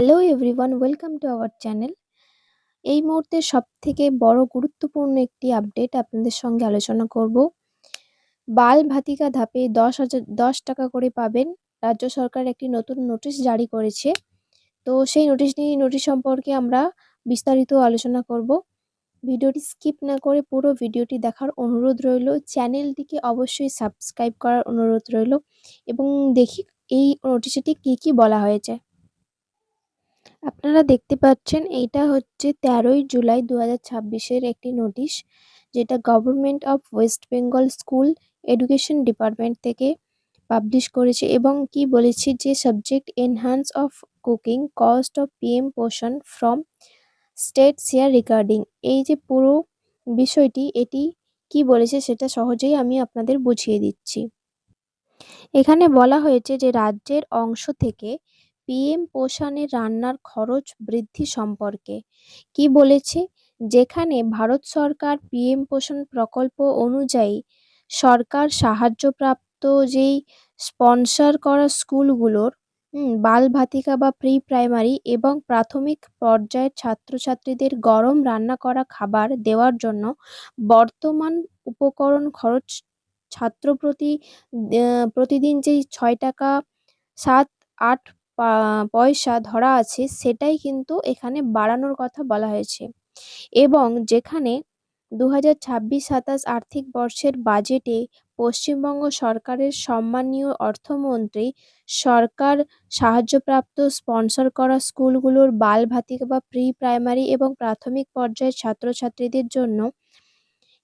Hello everyone, welcome to our channel. এই মুহূর্তে সবথেকে বড় গুরুত্বপূর্ণ একটি আপডেট আপনাদের সঙ্গে আলোচনা করব। বাল ভাতিকা ধাপে 10 টাকা করে পাবেন। রাজ্য সরকার একটি নতুন নোটিশ জারি করেছে। তো সেই নোটিশ সম্পর্কে আমরা বিস্তারিত আলোচনা করব। ভিডিওটি স্কিপ না করে পুরো ভিডিওটি দেখার অনুরোধ রইল। চ্যানেলটিকে অবশ্যই সাবস্ক্রাইব করার অনুরোধ রইল এবং দেখি এই নোটিশটি কি বলা হয়েছে। আপনারা দেখতে পাচ্ছেন এইটা হচ্ছে 13ই জুলাই 2026-এর একটি নোটিশ, যেটা government of West Bengal school education department থেকে পাবলিশ করেছে এবং কি বলেছে যে subject enhance of cooking cost of PM পোষণ ফ্রম স্টেট শেয়ার রিগার্ডিং। এই যে পুরো বিষয়টি এটি কি বলেছে সেটা সহজেই আমি আপনাদের বুঝিয়ে দিচ্ছি। এখানে বলা হয়েছে যে রাজ্যের অংশ থেকে পিএম পোষণের রান্নার খরচ বৃদ্ধি সম্পর্কে কি বলেছে, যেখানে ভারত সরকার পিএম পোষণ প্রকল্প অনুযায়ী সরকার সাহায্যপ্রাপ্ত যেই স্পন্সর করা স্কুলগুলোর বাল ভাতিকা বা প্রি প্রাইমারি এবং প্রাথমিক পর্যায়ের ছাত্রছাত্রীদের গরম রান্না করা খাবার দেওয়ার জন্য বর্তমান উপকরণ খরচ ছাত্র প্রতিদিন যেই 6 টাকা 7-8 পয়সা ধরা আছে সেটাই কিন্তু এখানে বাড়ানোর কথা বলা হয়েছে। এবং যেখানে 2026-27 আর্থিক বর্ষের বাজেটে পশ্চিমবঙ্গ সরকারের সম্মানীয় অর্থমন্ত্রী সরকার সাহায্যপ্রাপ্ত স্পন্সর করা স্কুলগুলোর বাল ভাতিকা বা প্রি প্রাইমারি এবং প্রাথমিক পর্যায়ের ছাত্রছাত্রীদের জন্য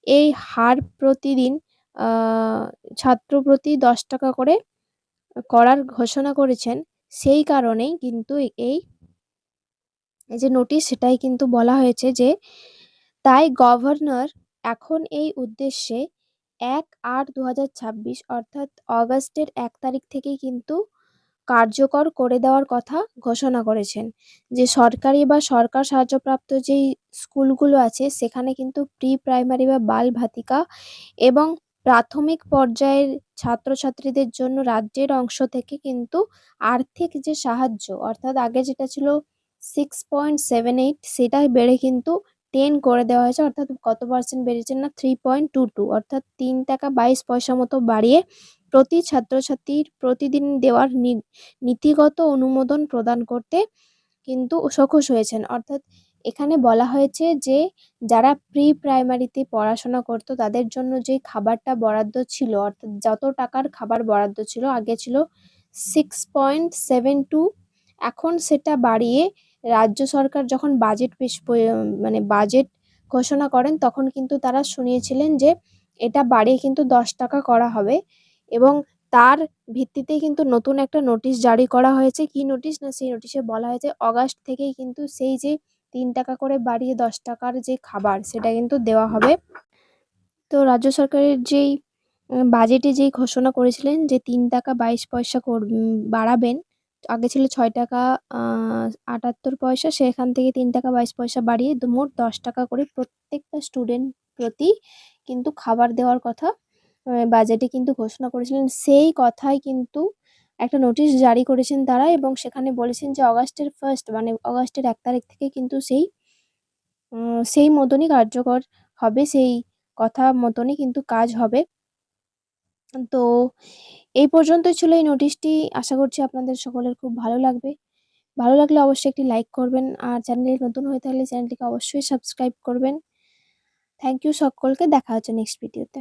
এই হার প্রতিদিন ছাত্র প্রতি 10 টাকা করে করার ঘোষণা করেছেন। সেই কারণেই কিন্তু এই যে নোটিশ সেটাই কিন্তু বলা হয়েছে যে তাই গভর্নর এখন এই উদ্দেশ্যে 1/8/2026 অর্থাৎ অগাস্টের 1 তারিখ থেকেই কিন্তু কার্যকর করে দেওয়ার কথা ঘোষণা করেছেন। যে সরকারি বা সরকার সাহায্যপ্রাপ্ত যেই স্কুলগুলো আছে সেখানে কিন্তু প্রি প্রাইমারি বা বাল ভাতিকা এবং প্রাথমিক পর্যায়ের ছাত্রছাত্রীদের জন্য রাজ্যের অংশ থেকে কিন্তু আর্থিক যে সাহায্য, অর্থাৎ আগে যেটা ছিল 6.78 সেটা বেড়ে কিন্তু 10 করে দেওয়া হয়েছে। অর্থাৎ কত পার্সেন্ট বেড়েছে না 3.22 অর্থাৎ 3 টাকা 22 পয়সা মতো বাড়িয়ে প্রতি ছাত্রছাত্রীর প্রতিদিন দেওয়ার নীতিগত অনুমোদন প্রদান করতে কিন্তু সক্ষম হয়েছেন। অর্থাৎ এখানে বলা হয়েছে যে যারা প্রি প্রাইমারিতে পড়াশোনা করতো তাদের জন্য যে খাবারটা বরাদ্দ ছিল, অর্থাৎ যত টাকার খাবার বরাদ্দ ছিল আগে ছিল 6.72, এখন সেটা বাড়িয়ে রাজ্য সরকার যখন বাজেট ঘোষণা করেন তখন কিন্তু তারা শুনিয়েছিলেন যে এটা বাড়িয়ে কিন্তু 10 টাকা করা হবে এবং তার ভিত্তিতেই কিন্তু নতুন একটা নোটিশ জারি করা হয়েছে। কি নোটিশ না, সেই নোটিশে বলা হয়েছে অগাস্ট থেকেই কিন্তু সেই যে 3 টাকা করে বাড়িয়ে 10 টাকার যে খাবার সেটা কিন্তু দেওয়া হবে। তো রাজ্য সরকারের যেই বাজেটে যেই ঘোষণা করেছিলেন যে 3 টাকা 22 পয়সা বাড়াবেন, আগে ছিল 6 টাকা 78 পয়সা, সেখান থেকে 3 টাকা 22 পয়সা বাড়িয়ে মোট 10 টাকা করে প্রত্যেকটা স্টুডেন্ট প্রতি কিন্তু খাবার দেওয়ার কথা বাজেটে কিন্তু ঘোষণা করেছিলেন। সেই কথাই কিন্তু একটা নোটিশ জারি করেছেন তারা এবং সেখানে বলেছেন যে অগাস্টের 1 মানে অগাস্টের 1 তারিখ থেকে কিন্তু সেই মতনই কার্যকর হবে, সেই কথা মতনই কিন্তু কাজ হবে। তো এই পর্যন্তই ছিল এই নোটিশটি। আশা করছি আপনাদের সকলের খুব ভালো লাগবে। ভালো লাগলে অবশ্যই একটি লাইক করবেন আর চ্যানেলে নতুন হয়ে থাকলে চ্যানেলটিকে অবশ্যই সাবস্ক্রাইব করবেন। থ্যাংক ইউ সকলকে, দেখা হচ্ছে নেক্সট ভিডিওতে।